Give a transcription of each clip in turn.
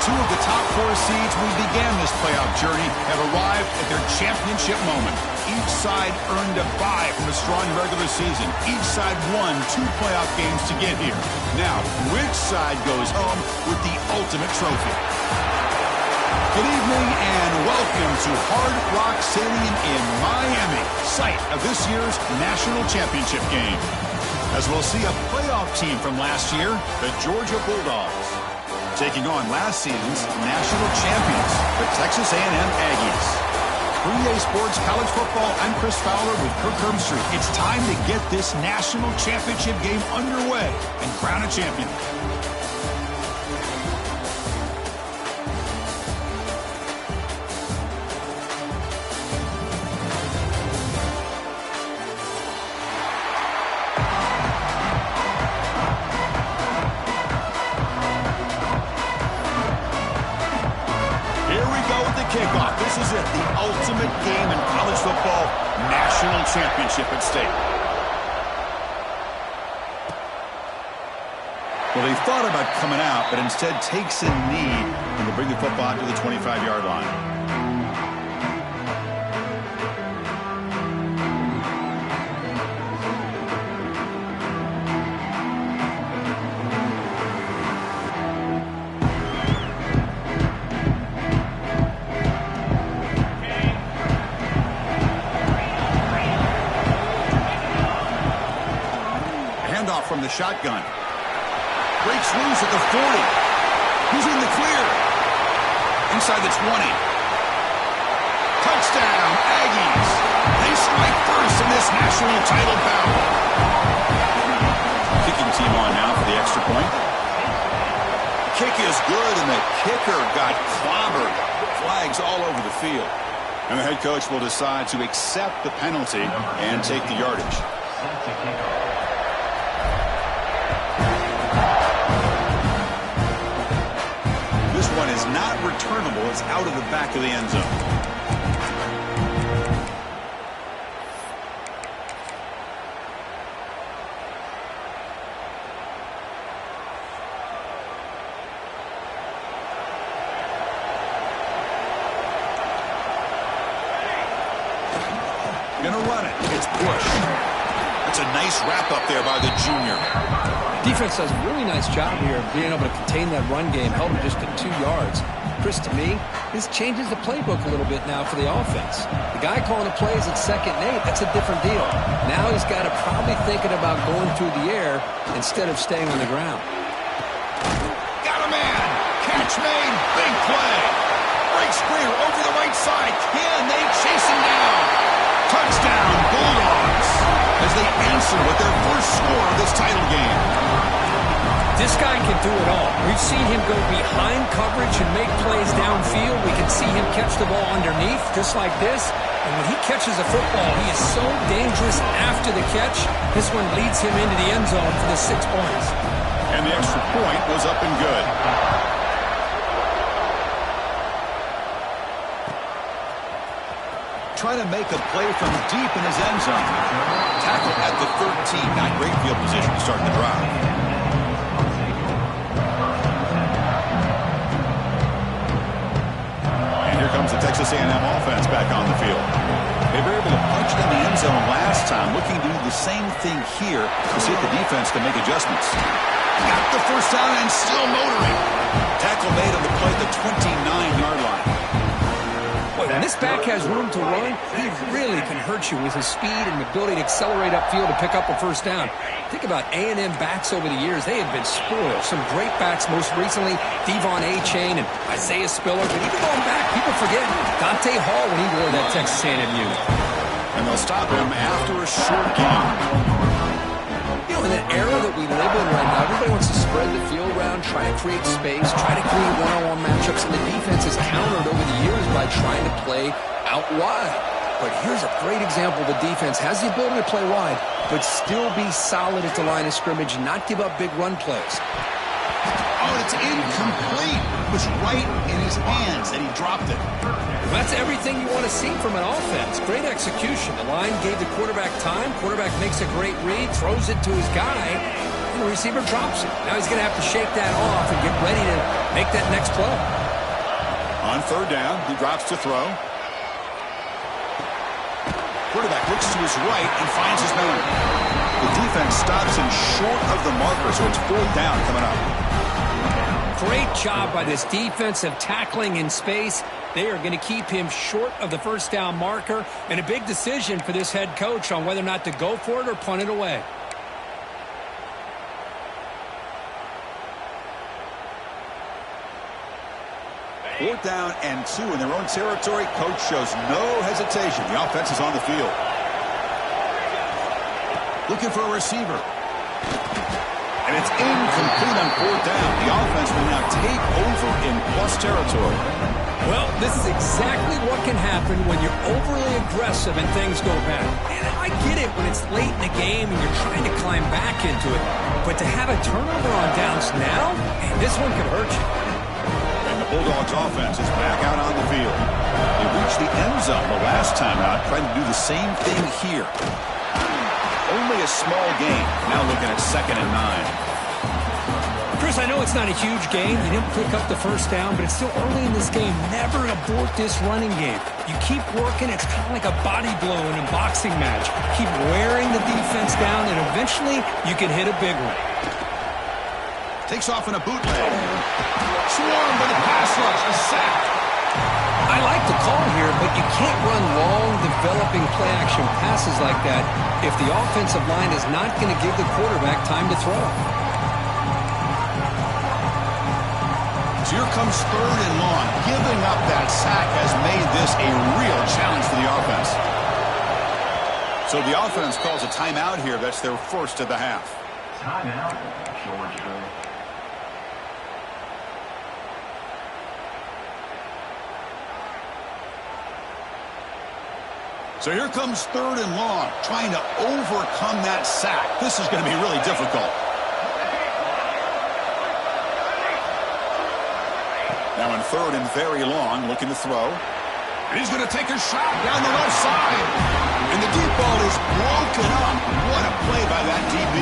Two of the top four seeds we began this playoff journey have arrived at their championship moment. Each side earned a bye from a strong regular season. Each side won 2 playoff games to get here. Now, which side goes home with the ultimate trophy? Good evening and welcome to Hard Rock Stadium in Miami, site of this year's national championship game. As we'll see a playoff team from last year, the Georgia Bulldogs, taking on last season's national champions, the Texas A&M Aggies. 3A Sports College Football, I'm Chris Fowler with Kirk Herbstreit. It's time to get this national championship game underway and crown a champion. Kickoff. This is it, the ultimate game in college football, national championship at stake. Well, they thought about coming out, but instead takes a knee and will bring the football out to the 25-yard line. From the shotgun. Breaks loose at the 40. He's in the clear. Inside the 20. Touchdown, Aggies. They strike first in this national title battle. Kicking team on now for the extra point. Kick is good, and the kicker got clobbered. Flags all over the field. And the head coach will decide to accept the penalty and take the yardage. One is not returnable. It's out of the back of the end zone. Gonna run it. It's Bush. That's a nice wrap up there by the junior. Defense does a really nice job here of being able to contain that run game, held him just to 2 yards. Chris, to me, this changes the playbook a little bit now for the offense. The guy calling the plays at 2nd and 8, that's a different deal. Now he's got to probably thinking about going through the air instead of staying on the ground. Got a man. Catch made. Big play. Breaks clear over the right side. Can they chase him down? Touchdown, Bulldogs, as they answer with their first score of this title game. This guy can do it all. We've seen him go behind coverage and make plays downfield. We can see him catch the ball underneath, just like this. And when he catches a football, he is so dangerous after the catch. This one leads him into the end zone for the 6 points. And the extra point was up and good. Trying to make a play from deep in his end zone. Tackle at the 13. Not great field position to start the drive. And here comes the Texas A&M offense back on the field. They were able to punch it in the end zone last time. Looking to do the same thing here to see if the defense can make adjustments. Got the first down and still motoring. Tackle made on the play at the 29-yard line. When this back has room to run, he really can hurt you with his speed and ability to accelerate upfield to pick up a first down. Think about A&M backs over the years. They have been spoiled. Some great backs, most recently Devon A-Chain and Isaiah Spiller. But even going back, people forget Dante Hall when he wore that Texas A&M unit. And they'll stop him after a short game. You know, in the era that we live in right now, everybody wants to spread the field around, try and create space, try to create one-on-one matchups, and the defense has countered over the years by trying to play out wide. But here's a great example. The defense has the ability to play wide, but still be solid at the line of scrimmage and not give up big run plays. Oh, it's incomplete. It was right in his hands, and he dropped it. That's everything you want to see from an offense. Great execution. The line gave the quarterback time. Quarterback makes a great read, throws it to his guy, and the receiver drops it. Now he's going to have to shake that off and get ready to make that next play. On third down, he drops to throw. Quarterback looks to his right and finds his man. The defense stops him short of the marker, so it's fourth down coming up. Great job by this defensive tackling in space. They are going to keep him short of the first down marker, and a big decision for this head coach on whether or not to go for it or punt it away. Fourth down and 2 in their own territory. Coach shows no hesitation. The offense is on the field. Looking for a receiver. And it's incomplete on fourth down. The offense will now take over in plus territory. Well, this is exactly what can happen when you're overly aggressive and things go bad. And I get it when it's late in the game and you're trying to climb back into it. But to have a turnover on downs now, man, this one could hurt you. And the Bulldogs offense is back out on the field. They reached the end zone the last time out, trying to do the same thing here. Only a small gain. Now looking at 2nd and 9. Chris, I know it's not a huge gain. You didn't pick up the first down, but it's still early in this game. Never abort this running game. You keep working. It's kind of like a body blow in a boxing match. Keep wearing the defense down, and eventually you can hit a big one. Takes off in a bootleg. Swarmed by the pass rush. A sack. I like the call here, but you can't run long, developing play-action passes like that if the offensive line is not going to give the quarterback time to throw. So here comes 3rd and long. Giving up that sack has made this a real challenge for the offense. So the offense calls a timeout here. That's their first of the half. Timeout, Georgia. So here comes 3rd and long, trying to overcome that sack. This is going to be really difficult. Now in 3rd and very long, looking to throw. And he's going to take a shot down the left side. And the deep ball is broken up. What a play by that DB.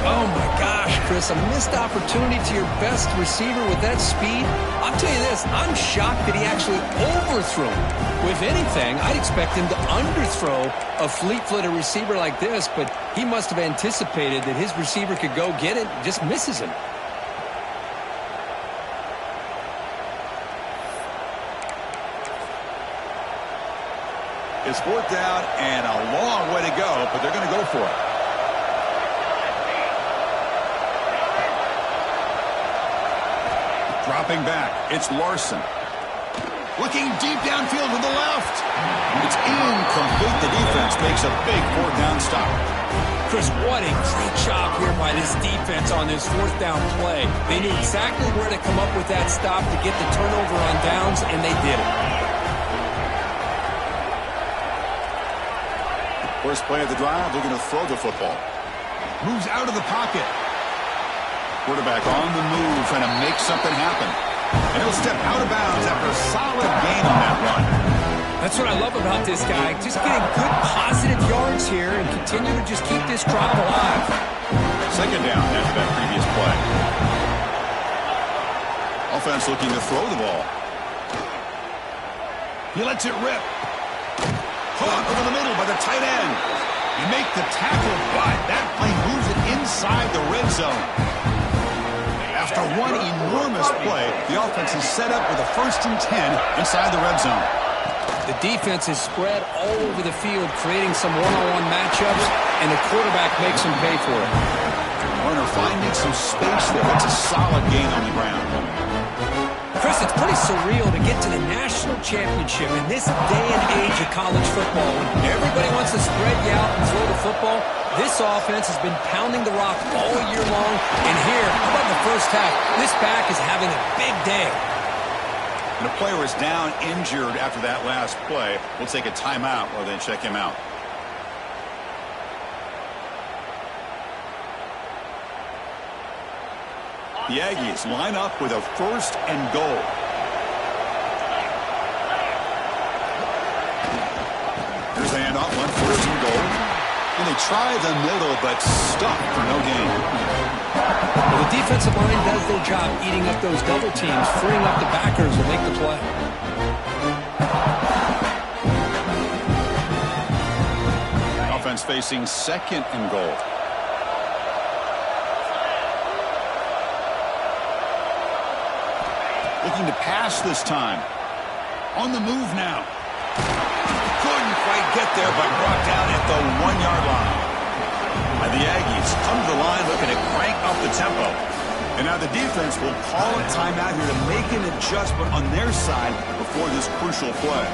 Oh, my gosh, Chris, a missed opportunity to your best receiver with that speed. I'll tell you this, I'm shocked that he actually overthrew him. If anything, I'd expect him to underthrow a fleet-footed receiver like this, but he must have anticipated that his receiver could go get it, just misses him. It's fourth down and a long way to go, but they're going to go for it. Dropping back, it's Larson. Looking deep downfield to the left. It's incomplete. The defense makes a big fourth down stop. Chris, what a great job here by this defense on this fourth down play. They knew exactly where to come up with that stop to get the turnover on downs, and they did it. First play of the drive, looking to throw the football. Moves out of the pocket. Quarterback on the move, trying to make something happen. And he'll step out of bounds after a solid gain on that run. That's what I love about this guy. Just getting good positive yards here and continue to just keep this drive alive. 2nd down after that previous play. Offense looking to throw the ball. He lets it rip. Caught over the middle by the tight end. You make the tackle, but that play moves it inside the red zone. After one enormous play, the offense is set up with a 1st and 10 inside the red zone. The defense is spread all over the field, creating some one-on-one matchups, and the quarterback makes them pay for it. Warner finding some space there. It's a solid gain on the ground. Chris, it's pretty surreal to get to the national championship in this day and age of college football when everybody wants to spread you out and throw the football. This offense has been pounding the rock all year long, and here, how about the first half? This back is having a big day. And the player is down injured after that last play. We'll take a timeout while they check him out. The Aggies line up with a 1st and goal. Here's the handoff, 1 1st and goal. And they try the middle, but stuck for no gain. Well, the defensive line does their job eating up those double teams, freeing up the backers to make the play. Offense facing 2nd and goal. Looking to pass this time. On the move now. Couldn't quite get there, but brought down at the 1-yard line. And the Aggies come to the line looking to crank up the tempo. And now the defense will call a timeout here to make an adjustment on their side before this crucial play.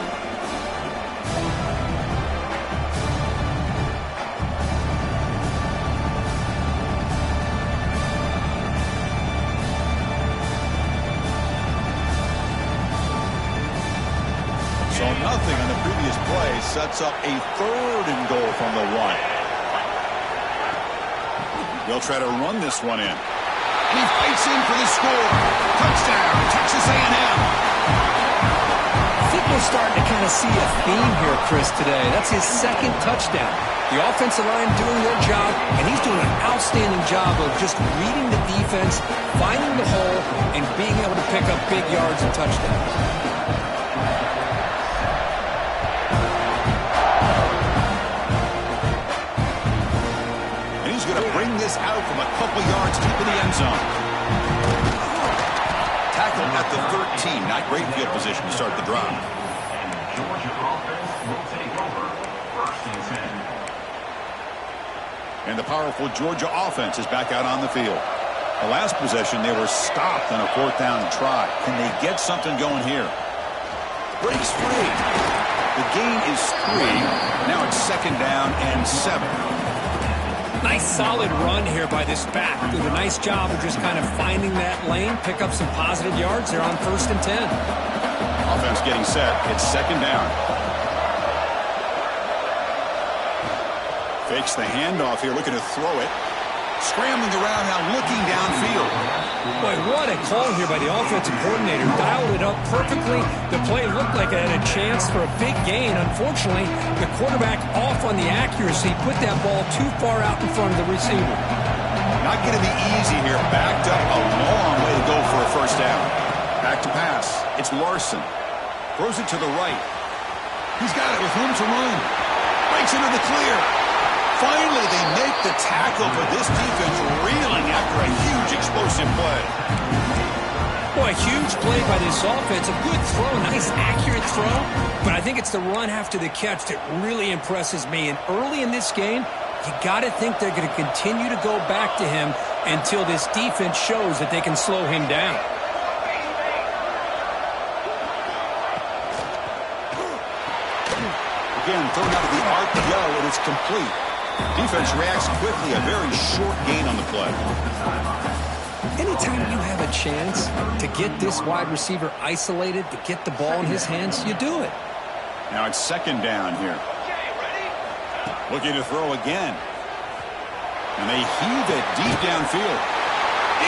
So nothing on the previous play sets up a 3rd and goal from the 1. They'll try to run this one in. And he fights in for the score. Touchdown, Texas A&M. I think we're starting to kind of see a theme here, Chris, today. That's his 2nd touchdown. The offensive line doing their job, and he's doing an outstanding job of just reading the defense, finding the hole, and being able to pick up big yards and touchdowns. Bring this out from a couple yards deep in the end zone. Tackle at the 13. Not great field position to start the drive. Georgia offense will take over 1st and 10. And the powerful Georgia offense is back out on the field. The last possession, they were stopped on a 4th down try. Can they get something going here? Breaks free. The gain is 3. Now it's 2nd down and 7. Nice solid run here by this back. Did a nice job of just kind of finding that lane, pick up some positive yards. They're on 1st and 10. Offense getting set. It's 2nd down. Fakes the handoff here, looking to throw it. Scrambling around now, looking downfield. Boy, what a call here by the offensive coordinator. Dialed it up perfectly. The play looked like it had a chance for a big gain. Unfortunately, the quarterback off on the accuracy, put that ball too far out in front of the receiver. Not going to be easy here. Backed up a long way to go for a 1st down. Back to pass. It's Larson. Throws it to the right. He's got it with room to run. Breaks into the clear. Finally, they make the tackle, but this defense reeling after a huge explosive play. Boy, a huge play by this offense. A good throw, nice accurate throw. But I think it's the run after the catch that really impresses me. And early in this game, you got to think they're going to continue to go back to him until this defense shows that they can slow him down. Again, thrown out of the RPO, and it's complete. Defense reacts quickly, a very short gain on the play. Anytime you have a chance to get this wide receiver isolated, to get the ball in his hands, you do it. Now it's 2nd down here. Looking to throw again. And they heave it deep downfield.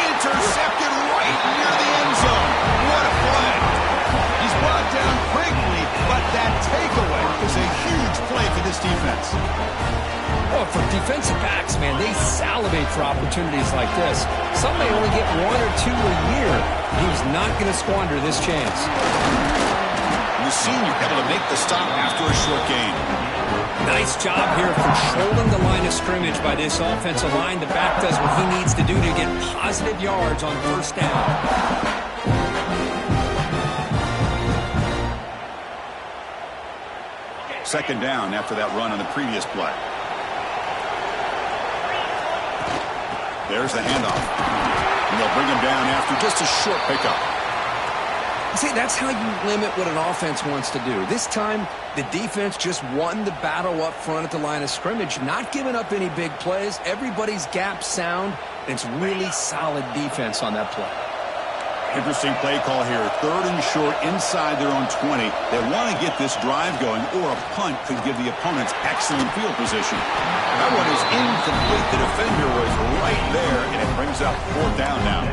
Intercepted right near the end zone. What a play. He's brought down quickly, but that takeaway is a huge play for this defense. Well, for defensive backs, man, they salivate for opportunities like this. Some may only get 1 or 2 a year. He was not going to squander this chance. And the senior able to make the stop after a short gain. Nice job here of controlling the line of scrimmage by this offensive line. The back does what he needs to do to get positive yards on 1st down. Second down after that run on the previous play. There's the handoff. And they'll bring him down after just a short pickup. See, that's how you limit what an offense wants to do. This time, the defense just won the battle up front at the line of scrimmage, not giving up any big plays. Everybody's gap sound, and it's really solid defense on that play. Interesting play call here. 3rd and short inside their own 20. They want to get this drive going, or a punt could give the opponents excellent field position. That one is incomplete. The defender was right there, and it brings up 4th down now.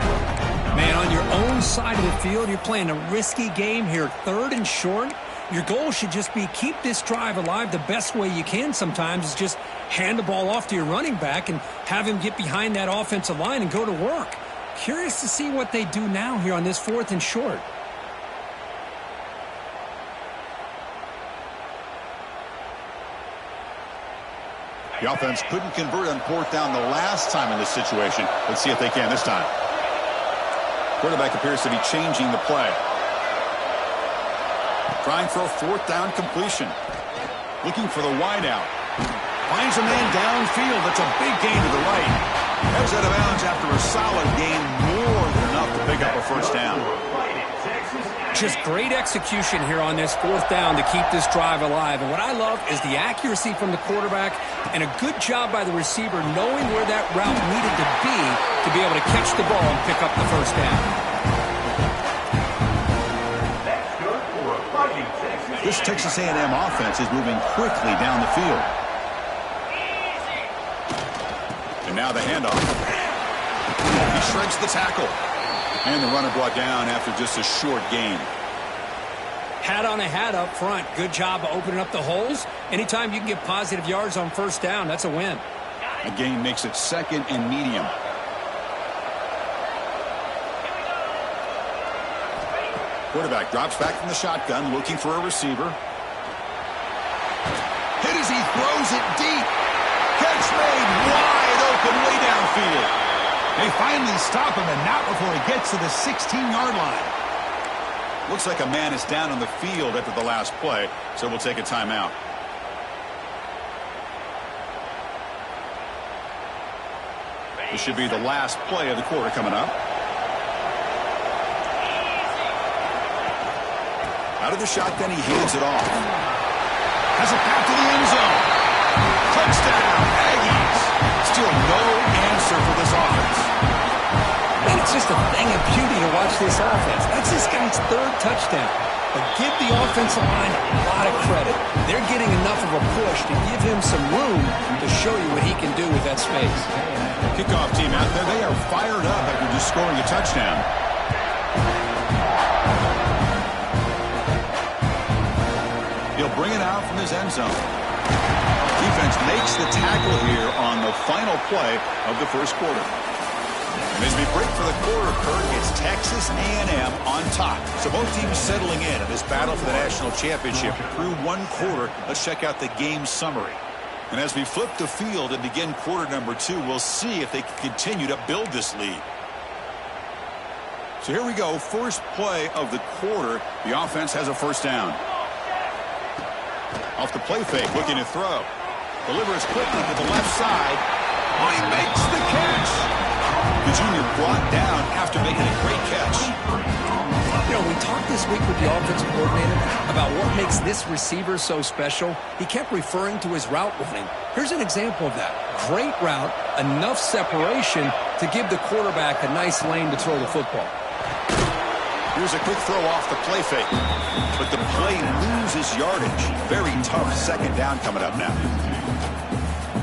Man, on your own side of the field, you're playing a risky game here. 3rd and short. Your goal should just be keep this drive alive the best way you can sometimes is just hand the ball off to your running back and have him get behind that offensive line and go to work. Curious to see what they do now here on this 4th and short. The offense couldn't convert on 4th down the last time in this situation. Let's see if they can this time. Quarterback appears to be changing the play. Trying for a 4th down completion. Looking for the wideout. Finds a man downfield. That's a big gain to the right. Goes out of bounds after a solid gain, more than enough to pick up a 1st down. Just great execution here on this 4th down to keep this drive alive. And what I love is the accuracy from the quarterback and a good job by the receiver knowing where that route needed to be able to catch the ball and pick up the 1st down. This Texas A&M offense is moving quickly down the field. And now the handoff. He shreds the tackle. And the runner brought down after just a short gain. Hat on a hat up front. Good job of opening up the holes. Anytime you can get positive yards on 1st down, that's a win. A gain makes it 2nd and medium. Quarterback drops back from the shotgun, looking for a receiver. Hit as he throws it deep. Catch made wide open way downfield. They finally stop him, and not before he gets to the 16-yard line. Looks like a man is down on the field after the last play, so we'll take a timeout. This should be the last play of the quarter coming up. Out of the shotgun, he hands it off. Has a path to the end zone. Touchdown, Aggies. Still no answer for this offense. Man, it's just a thing of beauty to watch this offense. That's this guy's 3rd touchdown. But give the offensive line a lot of credit. They're getting enough of a push to give him some room to show you what he can do with that space. Kickoff team out there. They are fired up after just scoring a touchdown. He'll bring it out from his end zone. Defense makes the tackle here on the final play of the 1st quarter. And as we break for the quarter, Kurt, it's Texas A&M on top. So both teams settling in this battle for the national championship through 1 quarter. Let's check out the game summary. And as we flip the field and begin quarter number 2, we'll see if they can continue to build this lead. So here we go. First play of the quarter. The offense has a 1st down. Off the play fake, looking to throw. Delivers quickly to the left side. Oh, he makes the catch. The junior brought down after making a great catch. You know, we talked this week with the offensive coordinator about what makes this receiver so special. He kept referring to his route running. Here's an example of that. Great route, enough separation to give the quarterback a nice lane to throw the football. Here's a quick throw off the play fake. But the play loses yardage. Very tough 2nd down coming up now.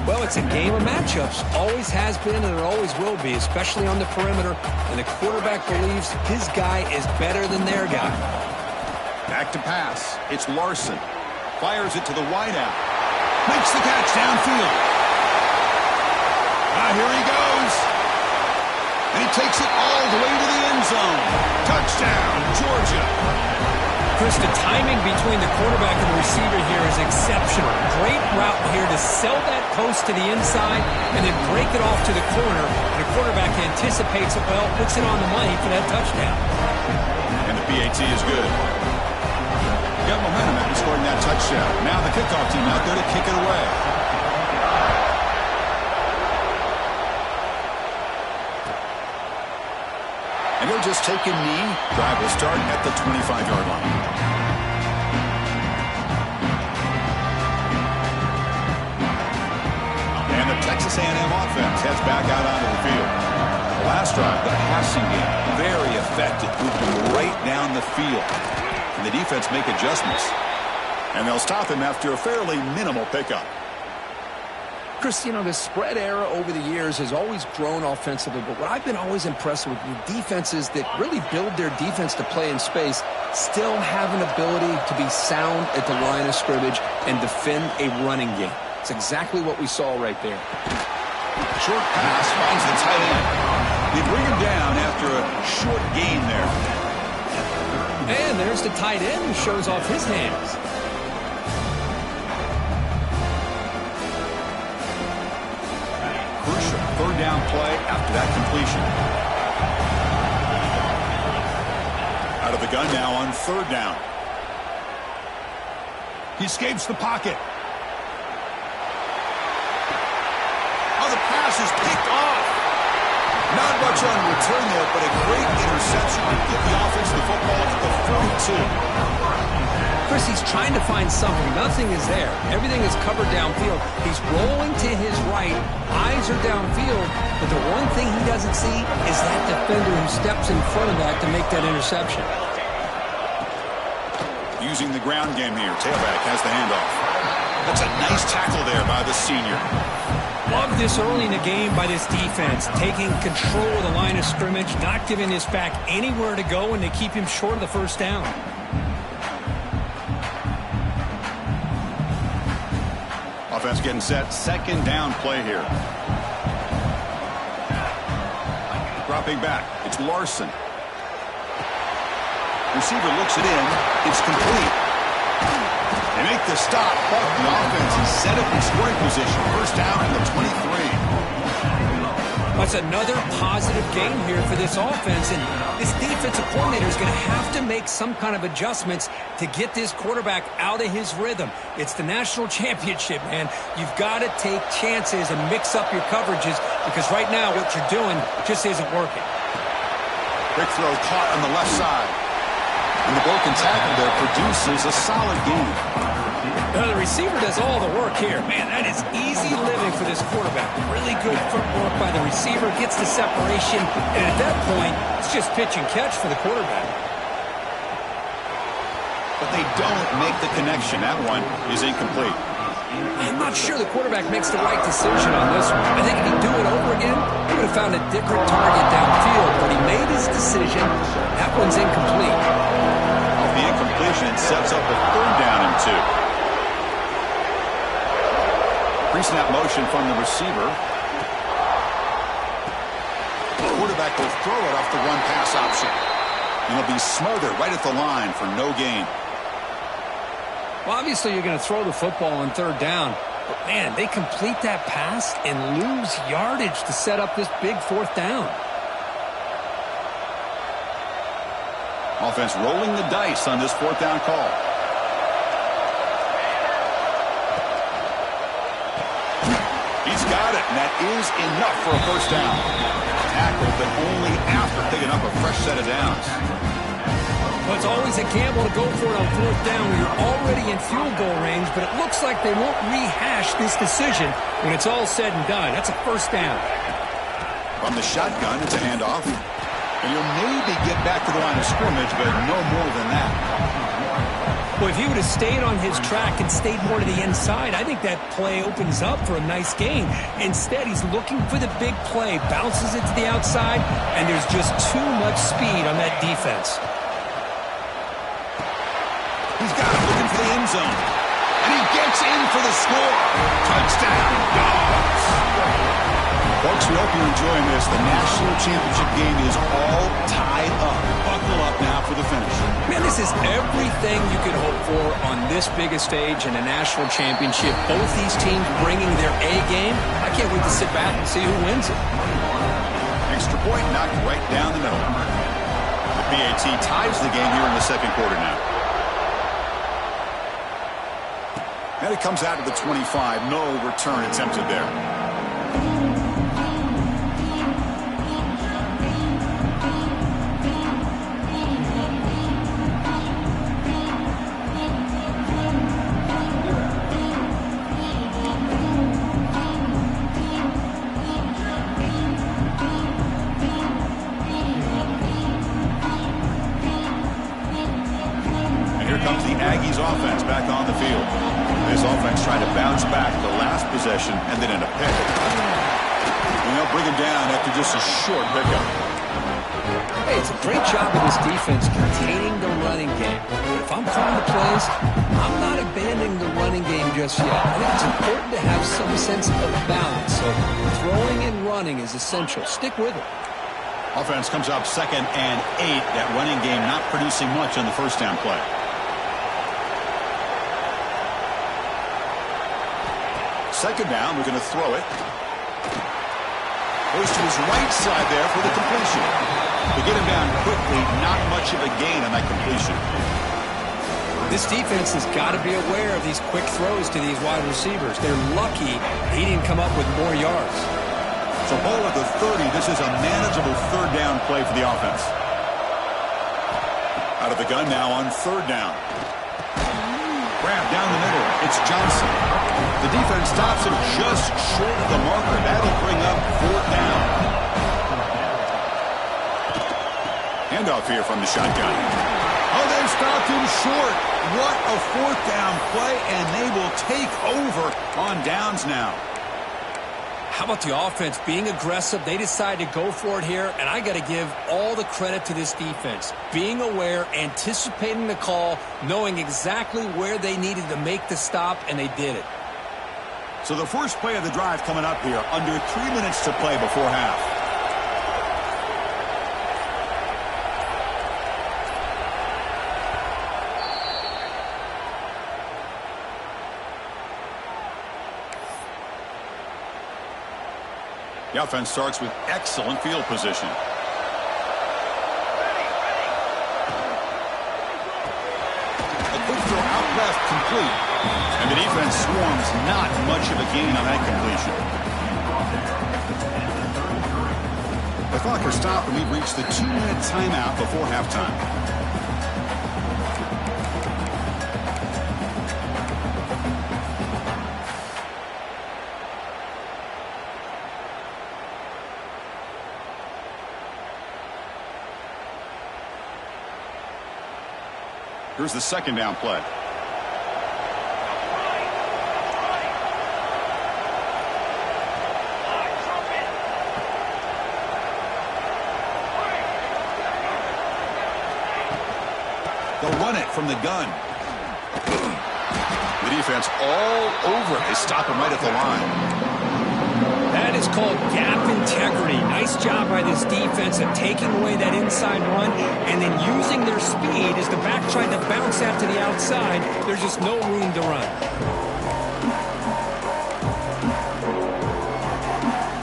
Well, it's a game of matchups. Always has been and it always will be, especially on the perimeter. And the quarterback believes his guy is better than their guy. Back to pass. It's Larson. Fires it to the wideout. Makes the catch downfield. Here he goes. And he takes it all the way to the end zone. Touchdown, Georgia. Chris, the timing between the quarterback and the receiver here is exceptional. Great route here to sell that post to the inside and then break it off to the corner. And the quarterback anticipates it well, puts it on the money for that touchdown. And the PAT is good. Got momentum after scoring that touchdown. Now the kickoff team out there to kick it away. And he'll just take a knee. Drive will start at the 25-yard line. And the Texas A&M offense heads back out onto the field. The last drive, the passing game, very effective, moving right down the field. And the defense make adjustments. And they'll stop him after a fairly minimal pickup. Chris, you know, the spread era over the years has always grown offensively, but what I've been always impressed with the defenses that really build their defense to play in space still have an ability to be sound at the line of scrimmage and defend a running game. It's exactly what we saw right there. Short pass finds the tight end. They bring him down after a short gain there. And there's the tight end who shows off his hands. Crucial third down play after that completion. Out of the gun now on third down. He escapes the pocket. Oh, the pass is picked off. Not much on return there, but a great interception to give the offense the football to the 42. Chris, he's trying to find something. Nothing is there. Everything is covered downfield. He's rolling to his right. Eyes are downfield. But the one thing he doesn't see is that defender who steps in front of that to make that interception. Using the ground game here. Tailback has the handoff. That's a nice tackle there by the senior. Love this early in the game by this defense. Taking control of the line of scrimmage, not giving this back anywhere to go, and they keep him short of the first down. Offense getting set. Second down play here. Dropping back. It's Larson. Receiver looks it in. It's complete. They make the stop, but the offense is set up in scoring position. First down in the 23. That's another positive game here for this offense, and this defensive coordinator is going to have to make some kind of adjustments to get this quarterback out of his rhythm. It's the national championship, man. You've got to take chances and mix up your coverages because right now what you're doing just isn't working. Quick throw caught on the left side. And the broken tackle there produces a solid game. The receiver does all the work here. Man, that is easy living for this quarterback. Really good footwork by the receiver, gets the separation, and at that point, it's just pitch and catch for the quarterback. But they don't make the connection. That one is incomplete. I'm not sure the quarterback makes the right decision on this one. I think if he'd do it over again, he would have found a different target downfield, but he made his decision. That one's incomplete. Off the incompletion, it sets up a third down and 2. Pre-snap motion from the receiver. The quarterback will throw it off the one-pass option. And he'll be smothered right at the line for no gain. Well, obviously you're going to throw the football on third down. But, man, they complete that pass and lose yardage to set up this big fourth down. Offense rolling the dice on this fourth down call. He's got it, and that is enough for a first down. Tackled, but only after picking up a fresh set of downs. Well, it's always a gamble to go for it on fourth down when you're already in field goal range, but it looks like they won't rehash this decision when it's all said and done. That's a first down. From the shotgun, it's a handoff. And you'll maybe get back to the line of scrimmage, but no more than that. Well, if he would have stayed on his track and stayed more to the inside, I think that play opens up for a nice gain. Instead, he's looking for the big play, bounces it to the outside, and there's just too much speed on that defense. He's got it, looking for the end zone. And he gets in for the score. Touchdown, Dogs. Folks, we hope you're enjoying this. The national championship game is all tied up. Buckle up now for the finish. Man, this is everything you could hope for on this biggest stage in a national championship. Both these teams bringing their A game. I can't wait to sit back and see who wins it. Extra point knocked right down the middle. The BAT ties the game here in the second quarter now. And it comes out to the 25. No return attempted there. Aggies offense back on the field. This offense trying to bounce back the last possession and then in a pick. And they'll bring him down after just a short pickup. Hey, it's a great job of this defense containing the running game. But if I'm calling the plays, I'm not abandoning the running game just yet. I think it's important to have some sense of balance. So throwing and running is essential. Stick with it. Offense comes up 2nd and 8. That running game not producing much on the first down play. Second down, we're going to throw it. Goes to his right side there for the completion. To get him down quickly, not much of a gain on that completion. This defense has got to be aware of these quick throws to these wide receivers. They're lucky he didn't come up with more yards. So ball at the 30. This is a manageable third down play for the offense. Out of the gun now on third down. Grab down the middle. It's Johnson. The defense stops him just short of the marker. That'll bring up fourth down. Handoff here from the shotgun. Oh, they stopped him short. What a fourth down play, and they will take over on downs now. How about the offense being aggressive? They decide to go for it here, and I got to give all the credit to this defense. Being aware, anticipating the call, knowing exactly where they needed to make the stop, and they did it. So the first play of the drive coming up here, under 3 minutes to play before half. The offense starts with excellent field position. A quick throw out left, complete. And the defense swarms, not much of a gain on that completion. The clock is stopped, and we've reached the 2-minute timeout before halftime. Here's the second down play. They'll run it from the gun. The defense all over it. They stop him right at the line. That is called gap integrity. Nice job by this defense of taking away that inside run and then using their speed as the back tried to bounce out to the outside. There's just no room to run.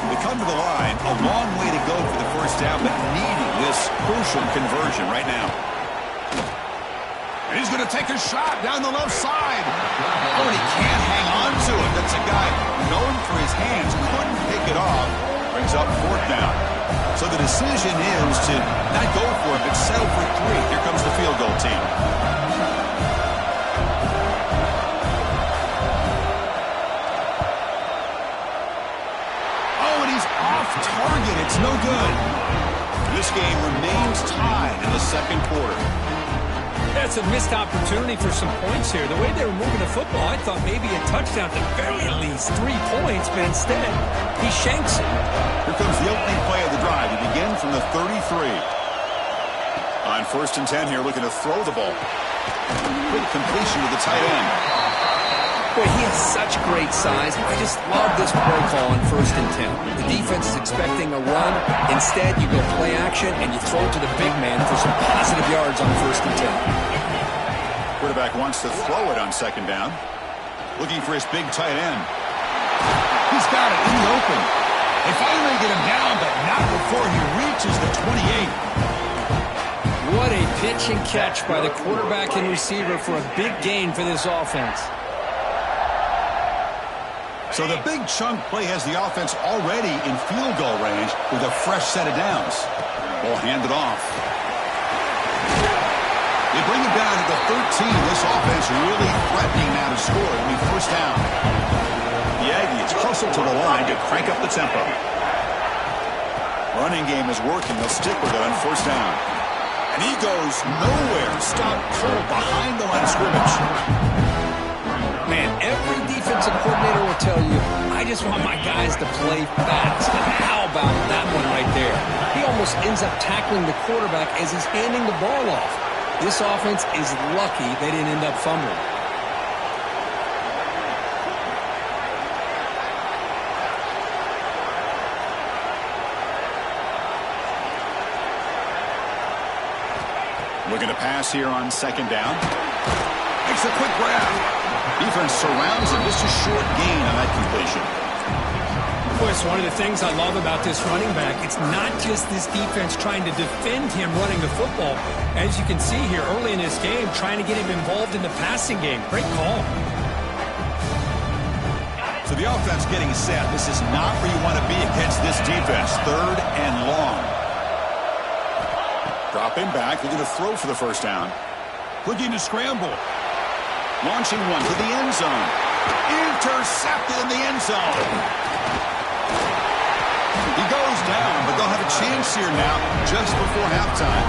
They come to the line. A long way to go for the first down, but needing this crucial conversion right now. And he's going to take a shot down the left side. Oh, and he can't hang on to it. That's a guy known for his hands. Couldn't pick it off. Brings up fourth down. So the decision is to not go for it, but settle for 3. Here comes the field goal team. Oh, and he's off target. It's no good. This game remains tied in the second quarter. That's a missed opportunity for some points here. The way they were moving the football, I thought maybe a touchdown, at the very least 3 points, but instead, he shanks it. Here comes the opening play of the drive. We begin from the 33. On 1st and 10 here, looking to throw the ball. Good completion to the tight end. Boy, he has such great size. I just love this play call on 1st and 10. The defense is expecting a run. Instead, you go play action, and you throw to the big man for some positive yards on 1st and 10. Quarterback wants to throw it on 2nd down. Looking for his big tight end. He's got it in the open. They finally get him down, but not before he reaches the 28. What a pitch and catch by the quarterback and receiver for a big gain for this offense. So the big chunk play has the offense already in field goal range with a fresh set of downs. Ball handed off. They bring it down to the 13. This offense really threatening now to score. It'll be first down. The Aggies hustle to the line to crank up the tempo. Running game is working. They'll stick with it on 1st down. And he goes nowhere. Stop cold behind the line of scrimmage. Man, every defensive coordinator will tell you just want my guys to play fast. And how about that one right there? He almost ends up tackling the quarterback as he's handing the ball off. This offense is lucky they didn't end up fumbling. Looking to pass here on second down. Makes a quick grab. Defense surrounds him. Just a short gain on that completion. Boy, it's one of the things I love about this running back. It's not just this defense trying to defend him running the football. As you can see here early in this game, trying to get him involved in the passing game. Great call. So the offense getting set. This is not where you want to be against this defense. Third and long. Dropping back, looking to throw for the first down. Looking to scramble. Launching one to the end zone. Intercepted in the end zone. He goes down, but they'll have a chance here now just before halftime.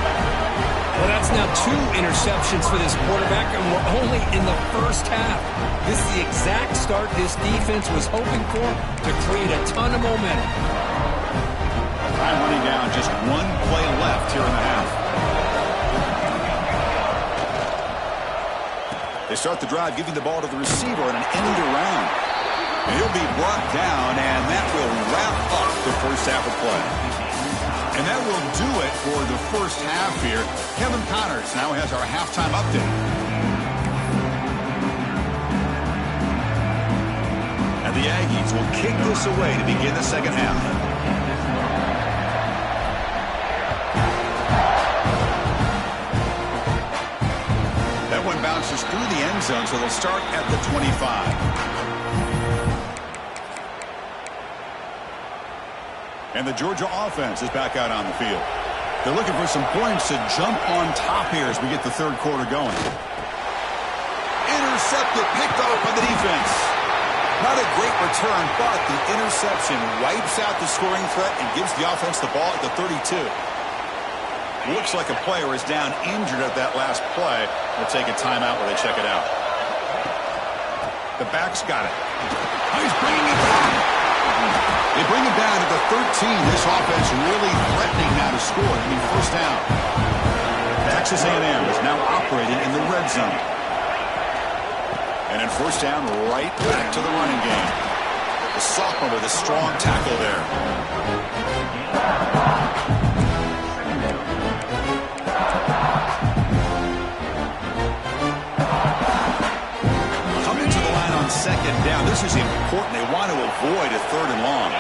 Well, that's now 2 interceptions for this quarterback, and we're only in the first half. This is the exact start this defense was hoping for to create a ton of momentum. Time running down, just 1 play left here in the half. They start the drive, giving the ball to the receiver on an end around. And he'll be brought down, and that will wrap up the first half of play. And that will do it for the first half here. Kevin Connors now has our halftime update. And the Aggies will kick this away to begin the second half. That one bounces through the end zone, so they'll start at the 25. And the Georgia offense is back out on the field. They're looking for some points to jump on top here as we get the third quarter going. Intercepted, picked off by the defense. Not a great return, but the interception wipes out the scoring threat and gives the offense the ball at the 32. Looks like a player is down injured at that last play. We'll take a timeout where they check it out. The back's got it. Oh, he's bringing it down. They bring it down to the 13. This offense really threatening now to score. I mean, first down. Texas A&M is now operating in the red zone. And in first down, right back to the running game. The sophomore with a strong tackle there. Coming to the line on second down. This is important. They want to avoid a third and long.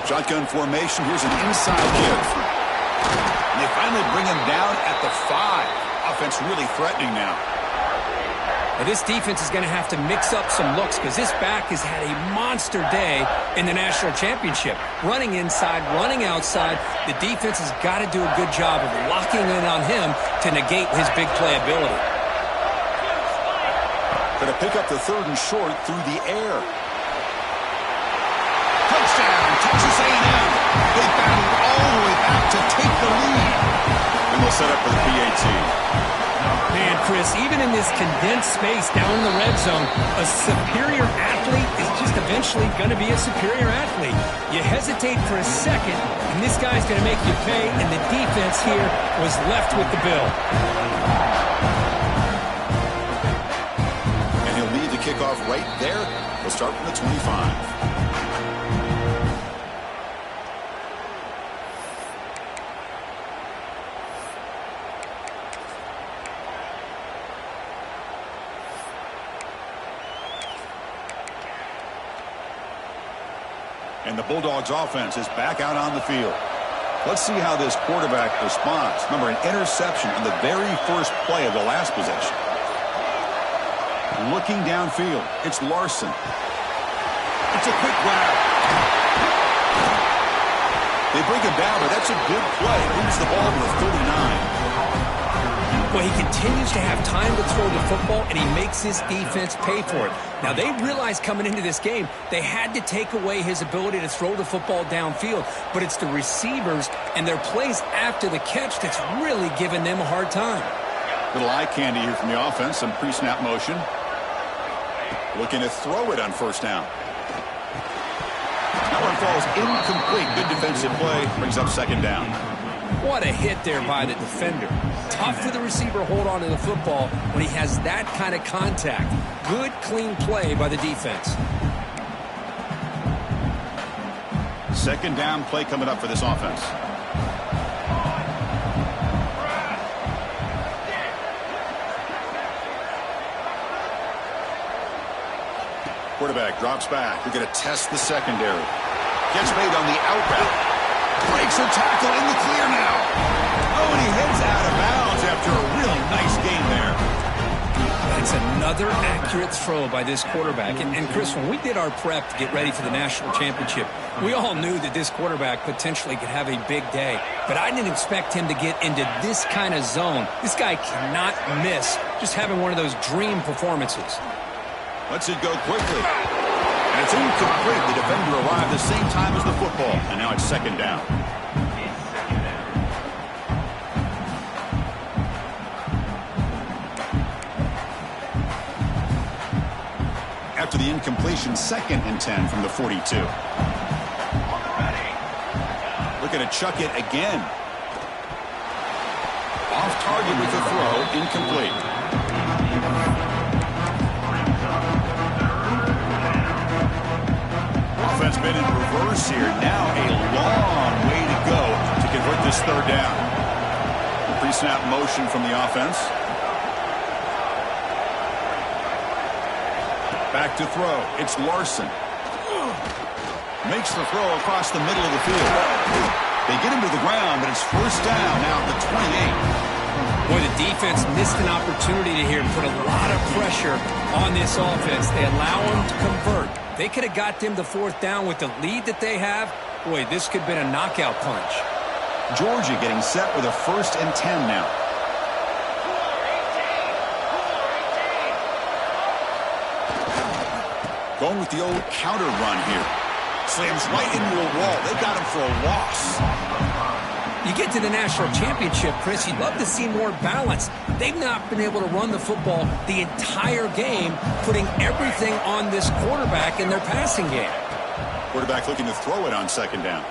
Shotgun formation. Here's an inside give. And they finally bring him down at the 5. Offense really threatening now. Now, this defense is going to have to mix up some looks because this back has had a monster day in the national championship. Running inside, running outside. The defense has got to do a good job of locking in on him to negate his big play ability. Going to pick up the third and short through the air. Touchdown, Texas A&M. They battled all the way back to take the lead. And they'll set up for the PAT. Man, Chris, even in this condensed space down in the red zone, a superior athlete is just eventually going to be a superior athlete. You hesitate for a second, and this guy's going to make you pay, and the defense here was left with the bill. And he'll need to kick off right there. We'll start from the 25. And the Bulldogs offense is back out on the field. Let's see how this quarterback responds. Remember, an interception on the very first play of the last possession. Looking downfield, it's Larson. It's a quick grab. They bring him down, but that's a good play. Moves the ball to the 39. Well, he continues to have time to throw the football, and he makes his defense pay for it. Now, they realized coming into this game they had to take away his ability to throw the football downfield, but it's the receivers and their plays after the catch that's really giving them a hard time. Little eye candy here from the offense, some pre-snap motion. Looking to throw it on first down. falls incomplete. Good defensive play. Brings up second down. What a hit there by the defender. Tough for the receiver to hold on to the football when he has that kind of contact. Good, clean play by the defense. Second down play coming up for this offense. Quarterback drops back. We're going to test the secondary. Gets made on the out route. Breaks a tackle in the clear now. Oh, and he heads out of bounds after a really nice game there. It's another accurate throw by this quarterback. And Chris, when we did our prep to get ready for the national championship, we all knew that this quarterback potentially could have a big day. But I didn't expect him to get into this kind of zone. This guy cannot miss just having one of those dream performances. Lets it go quickly. And it's incomplete. The defender arrived the same time as the football. And now it's second down. After the incompletion, 2nd and 10 from the 42. Looking to chuck it again. Off target with the throw. Incomplete. Offense been in reverse here. Now a long way to go to convert this third down. Pre-snap motion from the offense. Back to throw. It's Larson. Makes the throw across the middle of the field. They get him to the ground, but it's first down now at the 28. Boy, the defense missed an opportunity to here put a lot of pressure on this offense. They allow them to convert. They could have got them to fourth down with the lead that they have. Boy, this could have been a knockout punch. Georgia getting set with a 1st and 10 now. Going with the old counter run here. Slams right into a wall. They got him for a loss. You get to the national championship, Chris, you'd love to see more balance. They've not been able to run the football the entire game, putting everything on this quarterback in their passing game. Quarterback looking to throw it on second down.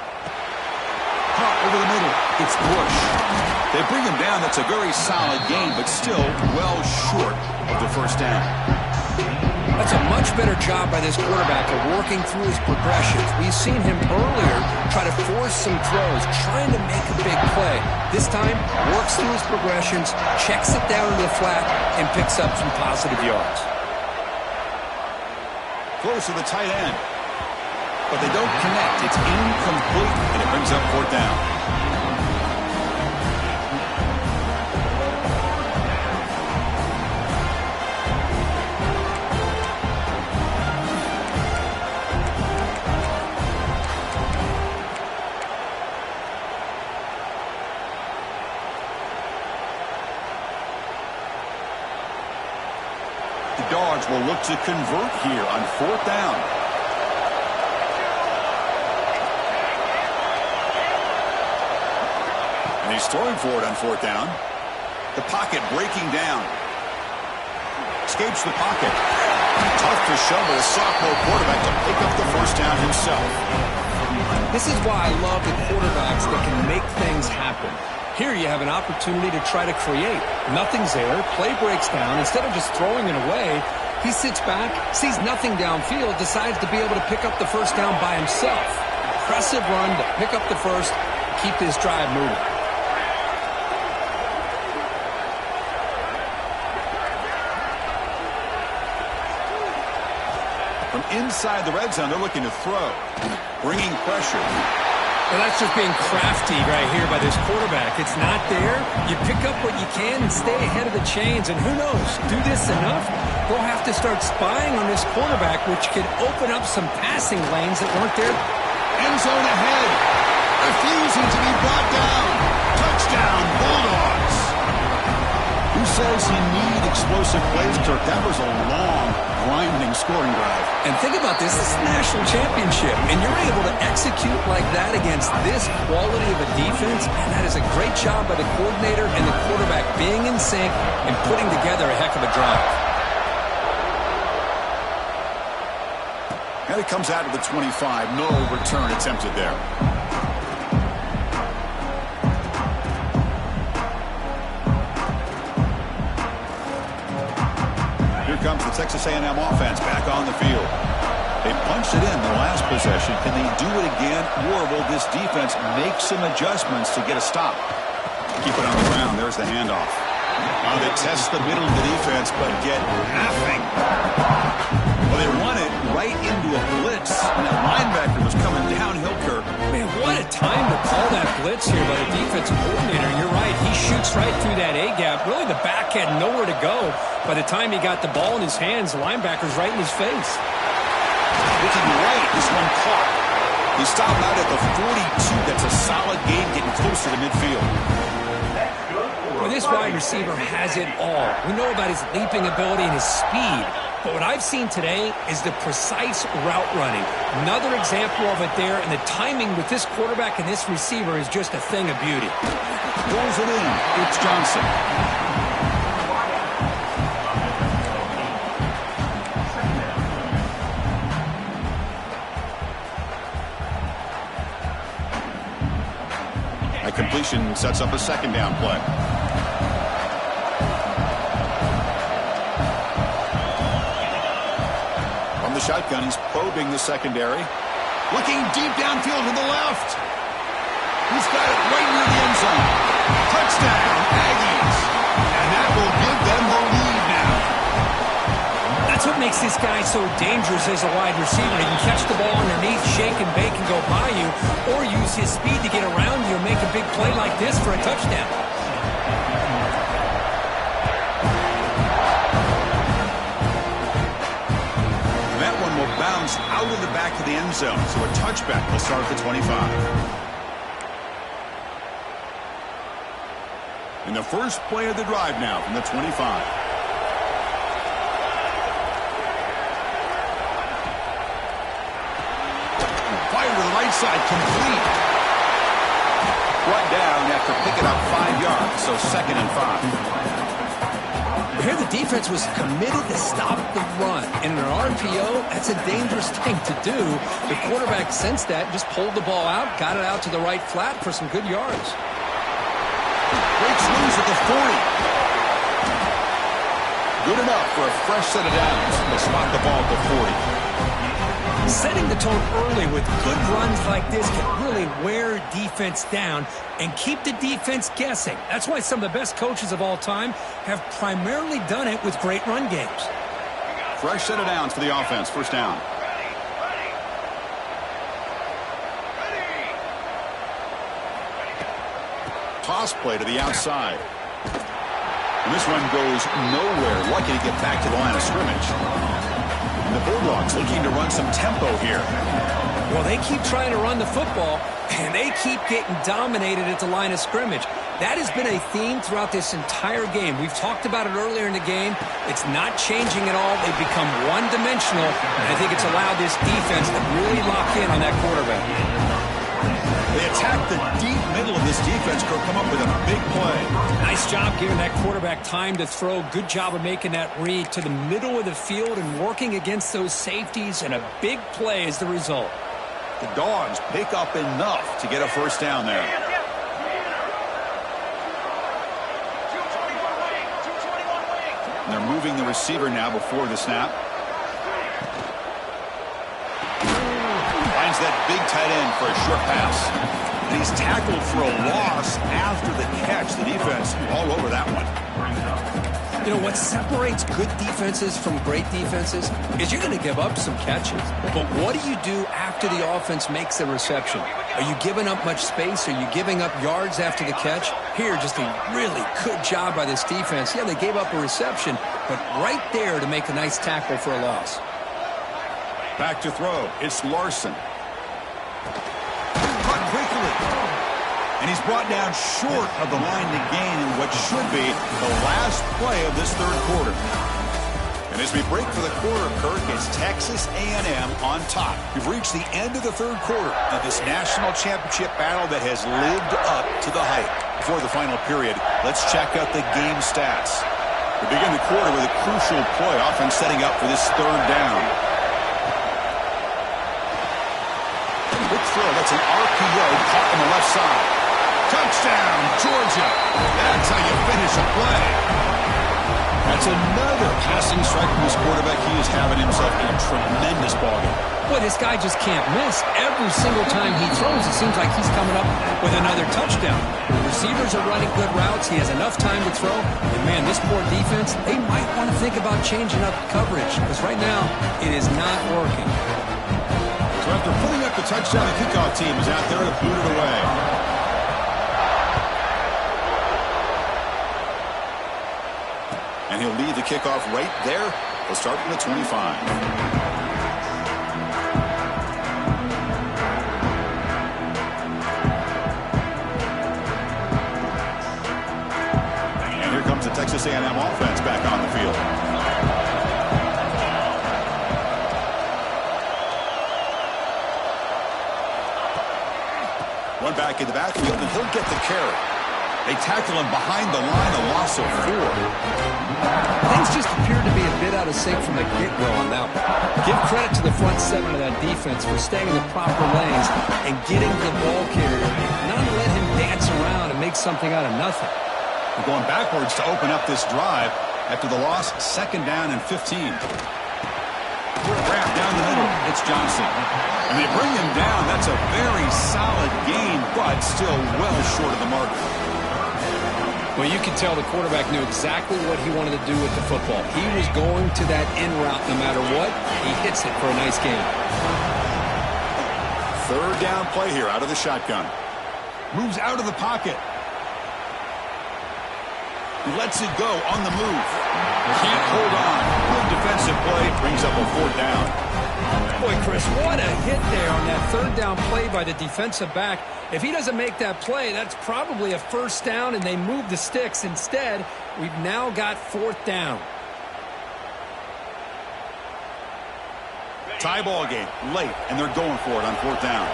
Caught over the middle. It's Bush. They bring him down. That's a very solid game, but still well short of the first down. That's a much better job by this quarterback of working through his progressions. We've seen him earlier try to force some throws, trying to make a big play. This time, works through his progressions, checks it down to the flat, and picks up some positive yards. Close to the tight end. But they don't connect. It's incomplete, and it brings up fourth down. Dogs will look to convert here on fourth down. And he's throwing for it on fourth down. The pocket breaking down. Escapes the pocket. Tough to shovel a sophomore quarterback to pick up the first down himself. This is why I love the quarterbacks that can make things happen. Here you have an opportunity to try to create. Nothing's there. Play breaks down. Instead of just throwing it away, he sits back, sees nothing downfield, decides to be able to pick up the first down by himself. Impressive run to pick up the first, keep this drive moving. From inside the red zone, they're looking to throw. Bringing pressure. Well, that's just being crafty right here by this quarterback. It's not there. You pick up what you can and stay ahead of the chains. And who knows, do this enough, they'll have to start spying on this quarterback, which could open up some passing lanes that weren't there. End zone ahead. Refusing to be brought down. Touchdown, Bulldogs. Who says you need explosive plays, Kirk? That was a long, grinding scoring drive. And think about this. This is the national championship, and you're able to execute like that against this quality of a defense, and that is a great job by the coordinator and the quarterback being in sync and putting together a heck of a drive. And it comes out to the 25. No return attempted there. Here comes the Texas A&M offense back on the field. They punched it in the last possession. Can they do it again, or will this defense make some adjustments to get a stop? Keep it on the ground. There's the handoff. They test the middle of the defense, but get nothing. Well, they run it right into a blitz, and that linebacker was coming downhill, Kirk. Man, what a time to call that blitz here by the defensive coordinator. You're right. He shoots right through that A-gap. Really, the back had nowhere to go. By the time he got the ball in his hands, the linebacker's right in his face. Looking right, this one caught. He stopped out at the 42. That's a solid gain, getting closer to midfield. Well, this wide receiver has it all. We know about his leaping ability and his speed. But what I've seen today is the precise route running. Another example of it there, and the timing with this quarterback and this receiver is just a thing of beauty. Rolls it in. It's Johnson. A completion sets up a second down play. From the shotgun, he's probing the secondary. Looking deep downfield to the left. He's got it right near the end zone. Touchdown, Aggies. And that will give them the lead now. That's what makes this guy so dangerous as a wide receiver. He can catch the ball underneath, shake and bake and go by you, or use his speed to get around you and make a big play like this for a touchdown. That one will bounce out of the back of the end zone, so a touchback will start at the 25. In the first play of the drive now from the 25. Fire to the right side, complete. Brought down after picking up 5 yards, so 2nd and 5. Here the defense was committed to stop the run. And in an RPO, that's a dangerous thing to do. The quarterback sensed that, just pulled the ball out, got it out to the right flat for some good yards. Breaks loose at the 40. Good enough for a fresh set of downs. They'll spot the ball at the 40. Setting the tone early with good runs like this can really wear defense down and keep the defense guessing. That's why some of the best coaches of all time have primarily done it with great run games. Fresh set of downs for the offense. First down. Toss play to the outside. And this one goes nowhere. Lucky to get back to the line of scrimmage. And the Bulldogs looking to run some tempo here. Well, they keep trying to run the football, and they keep getting dominated at the line of scrimmage. That has been a theme throughout this entire game. We've talked about it earlier in the game. It's not changing at all. They've become one-dimensional, and I think it's allowed this defense to really lock in on that quarterback. They attack the deep middle of this defense, come up with a big play. Nice job giving that quarterback time to throw. Good job of making that read to the middle of the field and working against those safeties, and a big play is the result. The Dogs pick up enough to get a first down there. And they're moving the receiver now before the snap. Finds that big tight end for a short pass. And he's tackled for a loss after the catch. The defense all over that one. You know, what separates good defenses from great defenses is you're going to give up some catches. But what do you do after the offense makes the reception? Are you giving up much space? Are you giving up yards after the catch? Here, just a really good job by this defense. Yeah, they gave up a reception, but right there to make a nice tackle for a loss. Back to throw. It's Larson. Caught quickly. And he's brought down short of the line to gain in what should be the last play of this third quarter. And as we break for the quarter, Kirk, it's Texas A&M on top. We've reached the end of the third quarter of this national championship battle that has lived up to the hype. Before the final period, let's check out the game stats. We begin the quarter with a crucial play, often setting up for this third down. quick throw. That's an RPO caught on the left side. Touchdown, Georgia. That's how you finish a play. That's another passing strike from his quarterback. He is having himself a tremendous ballgame. Boy, this guy just can't miss. Every single time he throws, it seems like he's coming up with another touchdown. The receivers are running good routes. He has enough time to throw. And, man, this poor defense, they might want to think about changing up coverage because right now it is not working. So after putting up the touchdown, the kickoff team is out there to boot it away. And he'll lead the kickoff right there. He'll start from the 25. The Texas A&M offense back on the field. One back in the backfield, and he'll get the carry. They tackle him behind the line, a loss of 4. Things just appeared to be a bit out of sync from the get-go on that one. Give credit to the front 7 of that defense for staying in the proper lanes and getting to the ball carrier, not to let him dance around and make something out of nothing. We're going backwards to open up this drive after the loss, 2nd down and 15. Wrap down the middle. It's Johnson. And they bring him down. That's a very solid gain, but still well short of the mark. Well, you can tell the quarterback knew exactly what he wanted to do with the football. He was going to that in route no matter what. He hits it for a nice gain. 3rd down play here out of the shotgun. Moves out of the pocket. Lets it go on the move. Can't hold on. Good defensive play. Brings up a 4th down. Boy, Chris, what a hit there on that 3rd down play by the defensive back. If he doesn't make that play, that's probably a 1st down, and they move the sticks. Instead, we've now got 4th down. Tie ball game late, and they're going for it on 4th down.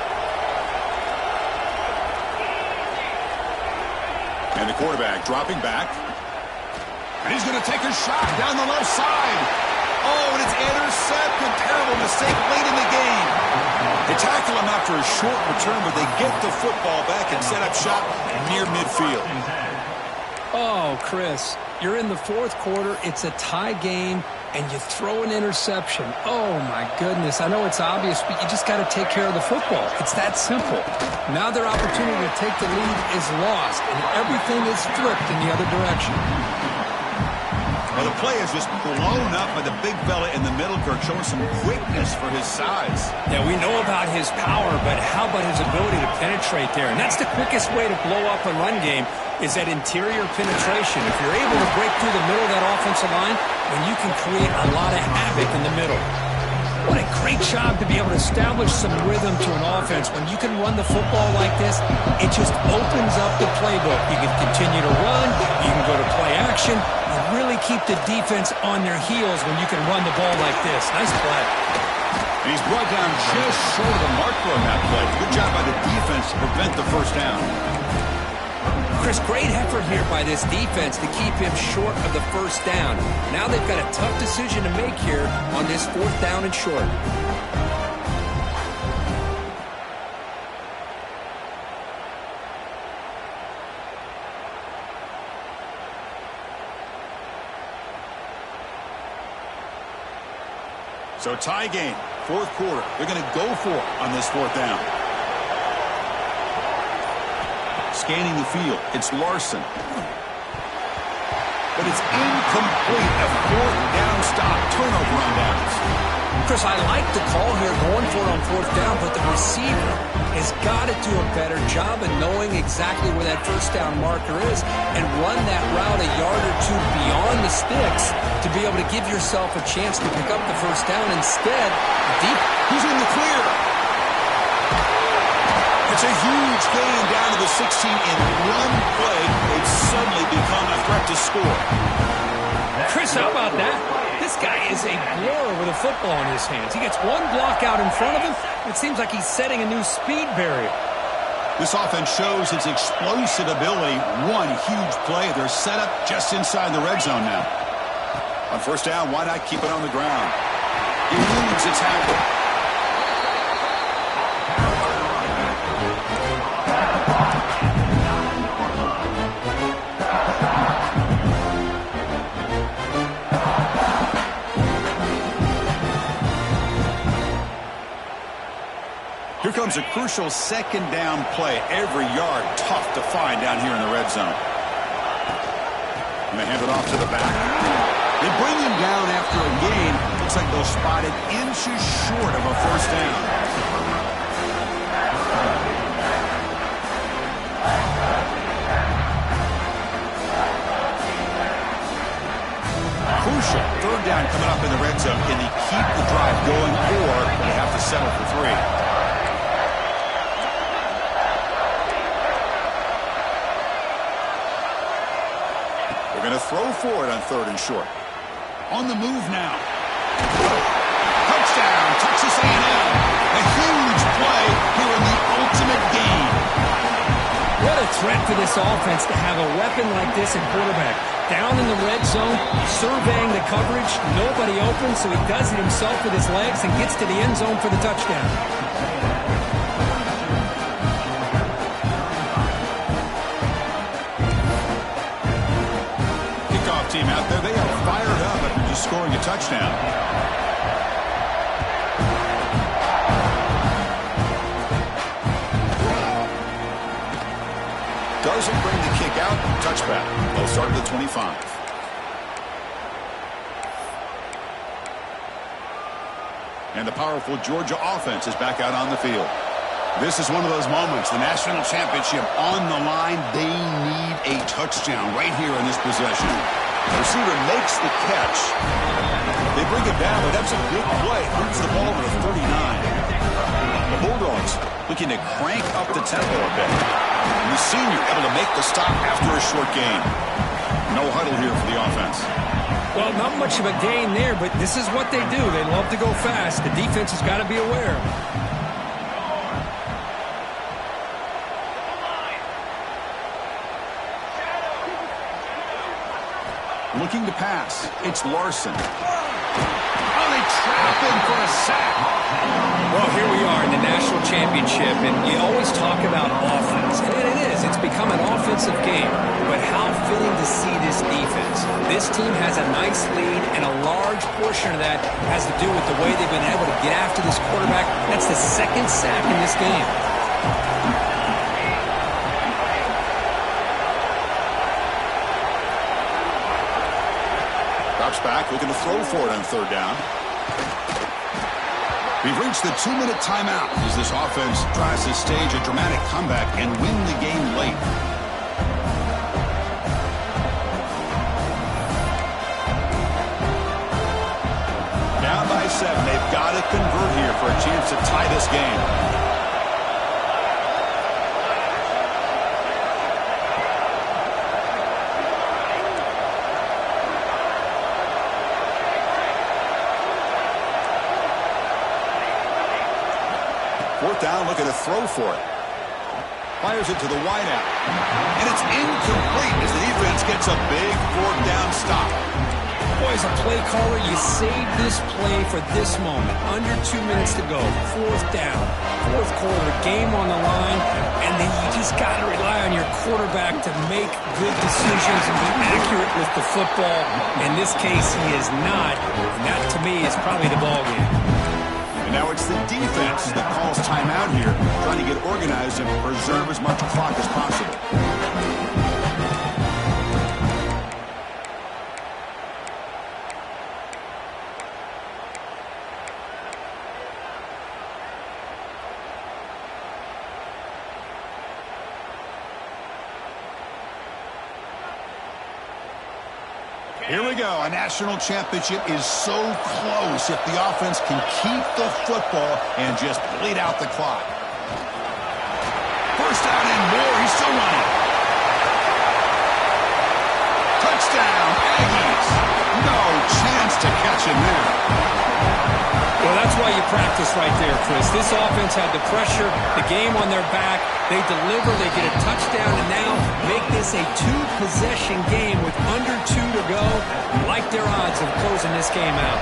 And the quarterback dropping back. And he's going to take a shot down the left side. Oh, and it's intercepted. Terrible mistake late in the game. They tackle him after a short return, but they get the football back and set up shop near midfield. Oh, Chris, you're in the 4th quarter. It's a tie game, and you throw an interception. Oh, my goodness. I know it's obvious, but you just got to take care of the football. It's that simple. Now their opportunity to take the lead is lost, and everything is flipped in the other direction. Well, the play is just blown up by the big fella in the middle, Kirk, showing some quickness for his size. Yeah, we know about his power, but how about his ability to penetrate there? And that's the quickest way to blow up a run game is that interior penetration. If you're able to break through the middle of that offensive line, then you can create a lot of havoc in the middle. What a great job to be able to establish some rhythm to an offense. When you can run the football like this, it just opens up the playbook. You can continue to run. You can go to play action. You really keep the defense on their heels when you can run the ball like this. Nice play. And he's brought down just short of the marker on that play. Good job by the defense to prevent the 1st down. Chris, great effort here by this defense to keep him short of the 1st down. Now they've got a tough decision to make here on this 4th down and short. So tie game, 4th quarter. They're going to go for it on this 4th down. Scanning the field, it's Larson. But it's incomplete. A 4th down stop. Turnover on downs. Chris, I like the call here going for it on 4th down, but the receiver has got to do a better job of knowing exactly where that 1st down marker is and run that route a yard or 2 beyond the sticks to be able to give yourself a chance to pick up the 1st down. Instead, deep. He's in the clear. It's a huge gain down to the 16 in one play. They've suddenly become a threat to score. Chris, how about that? This guy is a blur with a football in his hands. He gets one block out in front of him. It seems like he's setting a new speed barrier. This offense shows its explosive ability. One huge play. They're set up just inside the red zone now. On 1st down, why not keep it on the ground? He eludes a tackle. Here comes a crucial second down play. Every yard tough to find down here in the red zone. And they hand it off to the back. They bring him down after a gain. Looks like they'll spot it inches short of a first down. Crucial third down coming up in the red zone. Can they keep the drive going, or will they have to settle for 3? They're going to throw for it on 3rd and short. On the move now. Touchdown, Texas A&M. A huge play here in the ultimate game. What a threat for this offense to have a weapon like this in quarterback. Down in the red zone, surveying the coverage, nobody open, so he does it himself with his legs and gets to the end zone for the touchdown. Kickoff team out there, they are fired up after just scoring a touchdown. Doesn't bring the kick out. Touchback. They'll start at the 25. And the powerful Georgia offense is back out on the field. This is one of those moments. The national championship on the line. They need a touchdown right here in this possession. The receiver makes the catch. They bring it down, but that's a big play. Moves the ball to the 39. The Bulldogs looking to crank up the tempo a bit. And the senior able to make the stop after a short gain. No huddle here for the offense. Well, not much of a gain there, but this is what they do. They love to go fast. The defense has got to be aware. Looking to pass. It's Larson. Oh, they trap him for a sack. Well, here we are in the national championship, and you always talk about offense. And it is. It's become an offensive game. But how fitting to see this defense. This team has a nice lead, and a large portion of that has to do with the way they've been able to get after this quarterback. That's the 2nd sack in this game. Drops back, looking to throw for it on 3rd down. We've reached the 2-minute timeout as this offense tries to stage a dramatic comeback and win the game late. Down by 7. They've got to convert here for a chance to tie this game. Down, looking to throw for it. Fires it to the wideout. And it's incomplete as the defense gets a big 4th down stop. Boy, as a play caller, you saved this play for this moment. Under 2 minutes to go. 4th down. 4th quarter, game on the line. And then you just got to rely on your quarterback to make good decisions and be accurate with the football. In this case, he is not. And that, to me, is probably the ball game. And now it's the defense that calls timeout here, trying to get organized and preserve as much clock as possible. Here we go. A national championship is so close if the offense can keep the football and just bleed out the clock. First down and more. He's still running. Touchdown, Aggies. No chance to catch him there. Well, that's why you practice right there, Chris. This offense had the pressure, the game on their back. They deliver, they get a touchdown, and now make this a 2-possession game with under 2 to go. Like their odds of closing this game out.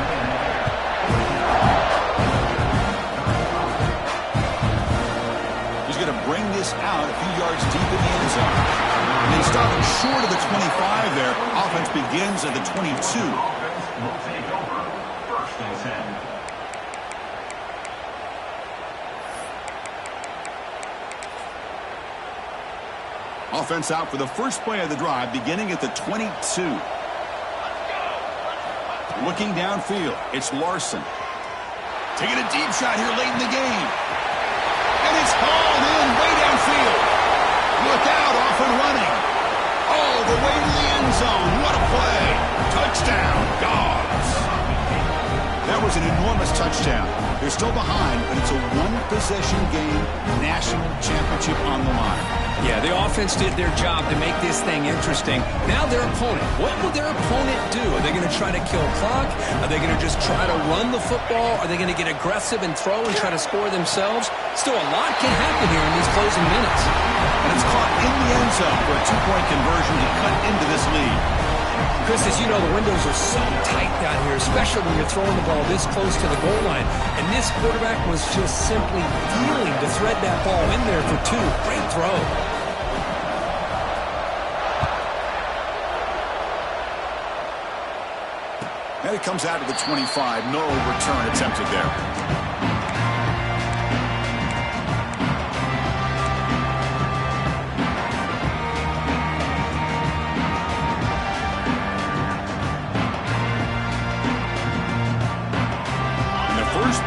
He's going to bring this out a few yards deep in the end zone. And they stop it short of the 25 there. Offense begins at the 22. Will take over 1st and 10. Offense out for the first play of the drive, beginning at the 22. Looking downfield, it's Larson. Taking a deep shot here late in the game. And it's hauled in way downfield. Look out, off and running. All the way to the end zone. What a play. Touchdown, Dogs. That was an enormous touchdown. They're still behind, but it's a one-possession game, national championship on the line. Yeah, the offense did their job to make this thing interesting. Now their opponent. What will their opponent do? Are they going to try to kill clock? Are they going to just try to run the football? Are they going to get aggressive and throw and try to score themselves? Still, a lot can happen here in these closing minutes. And it's caught in the end zone for a two-point conversion to cut into this lead. Chris, as you know, the windows are so tight down here, especially when you're throwing the ball this close to the goal line. And this quarterback was just simply dealing to thread that ball in there for two. Great throw. And it comes out to the 25. No return attempted there.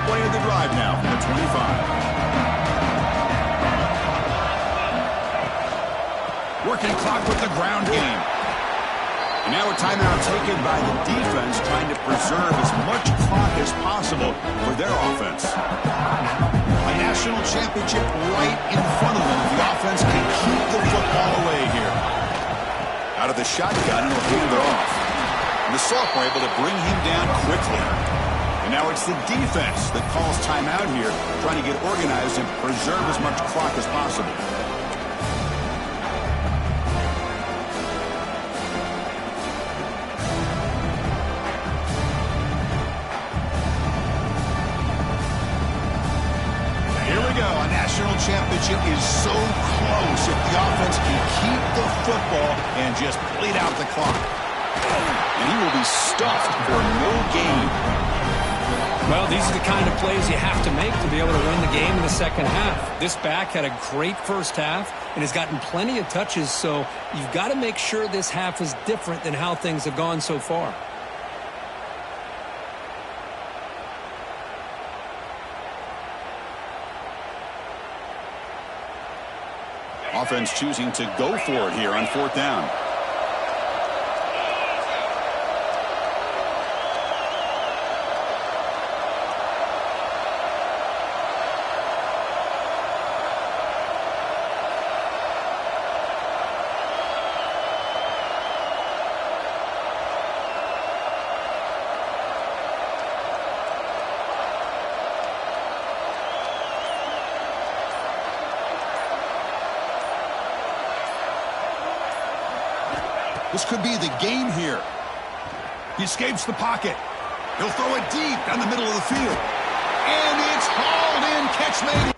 Play of the drive now from the 25. Working clock with the ground game. And now a timeout taken by the defense, trying to preserve as much clock as possible for their offense. A national championship right in front of them. The offense can keep the football away here. Out of the shotgun, and he'll hand it off. And the sophomore able to bring him down quickly. And now it's the defense that calls timeout here, trying to get organized and preserve as much clock as possible. Here we go. A national championship is so close if the offense can keep the football and just bleed out the clock. And he will be stuffed for no gain. Well, these are the kind of plays you have to make to be able to win the game in the second half. This back had a great first half and has gotten plenty of touches, so you've got to make sure this half is different than how things have gone so far. Offense choosing to go for it here on fourth down. This could be the game here. He escapes the pocket. He'll throw it deep down the middle of the field. And it's hauled in. Catch made.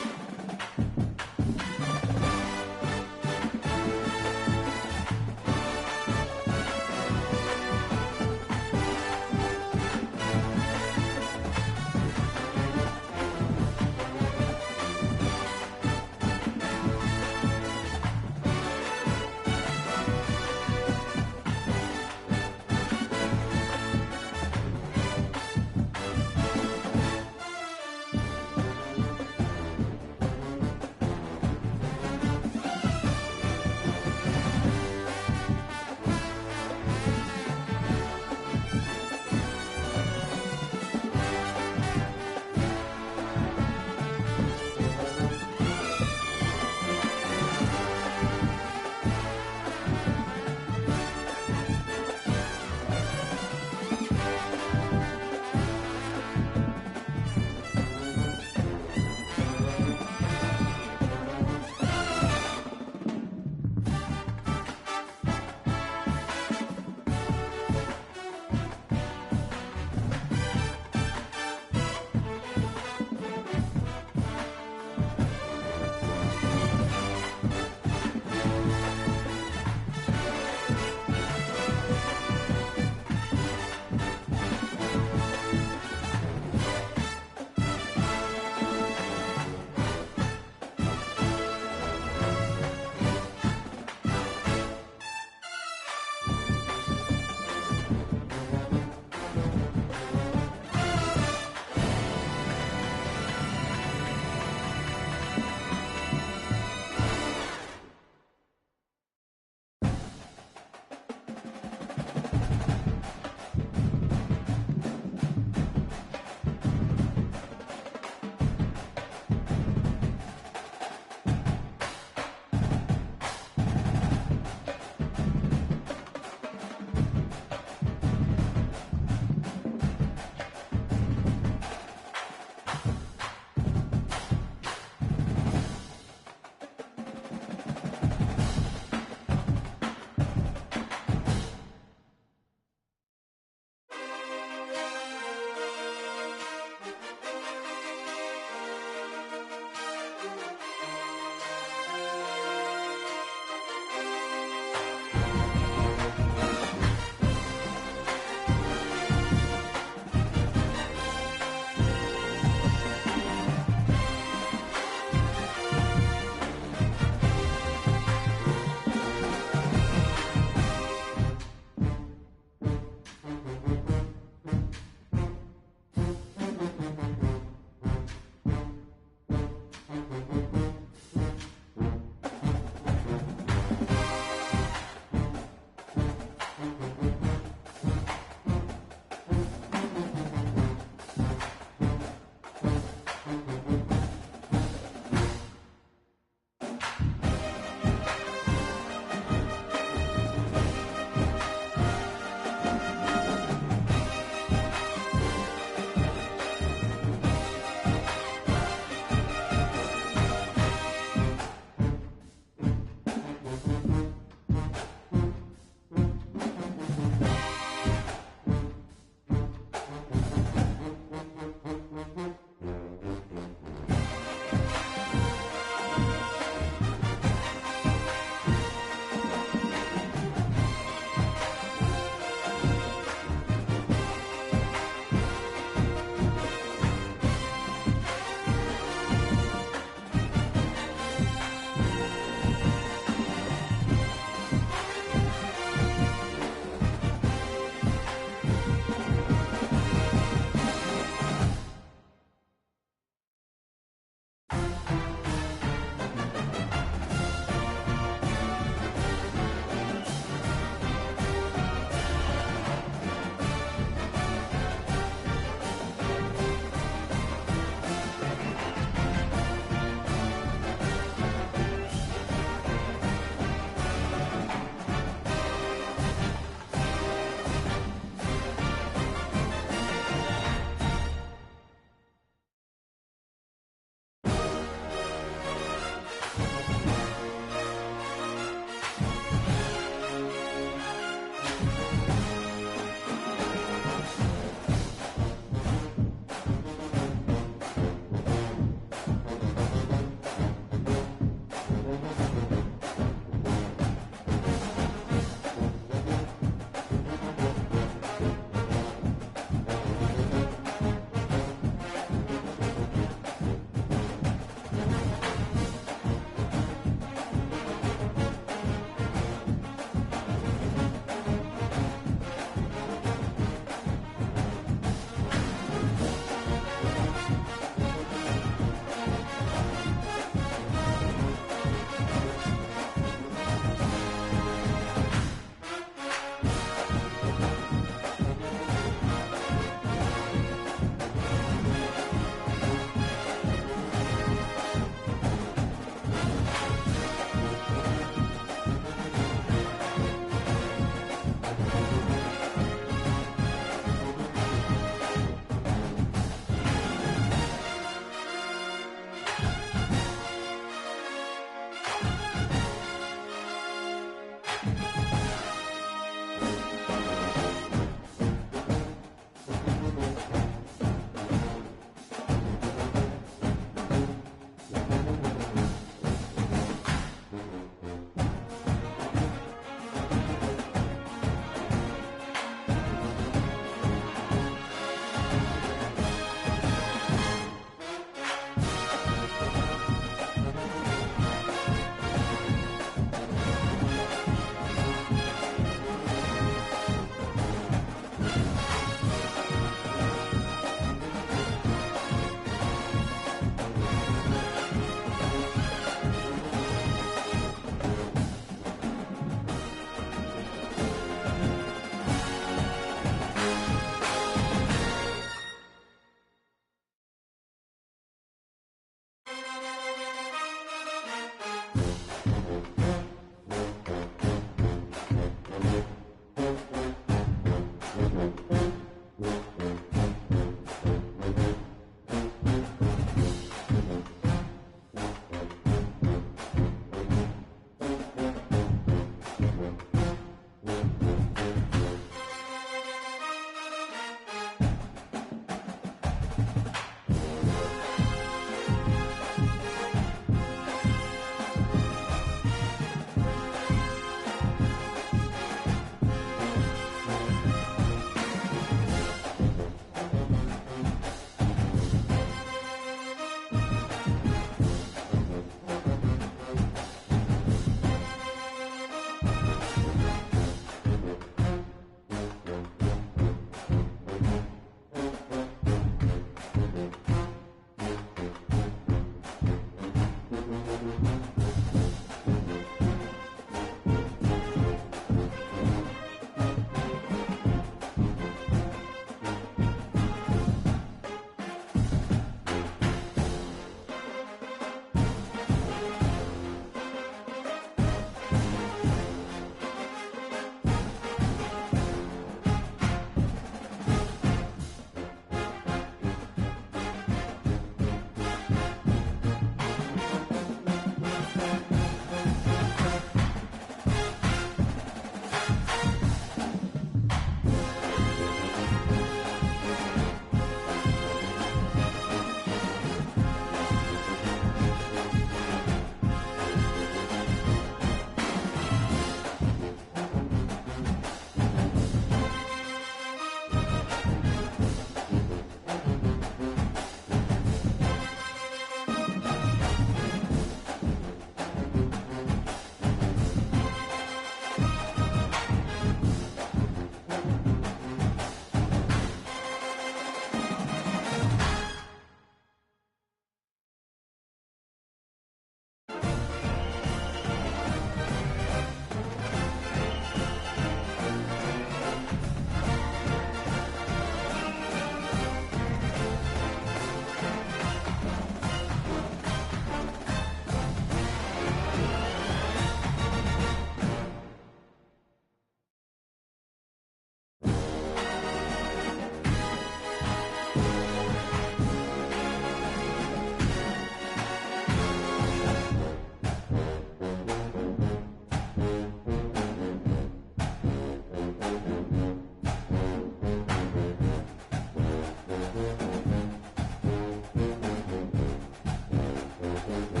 Ball.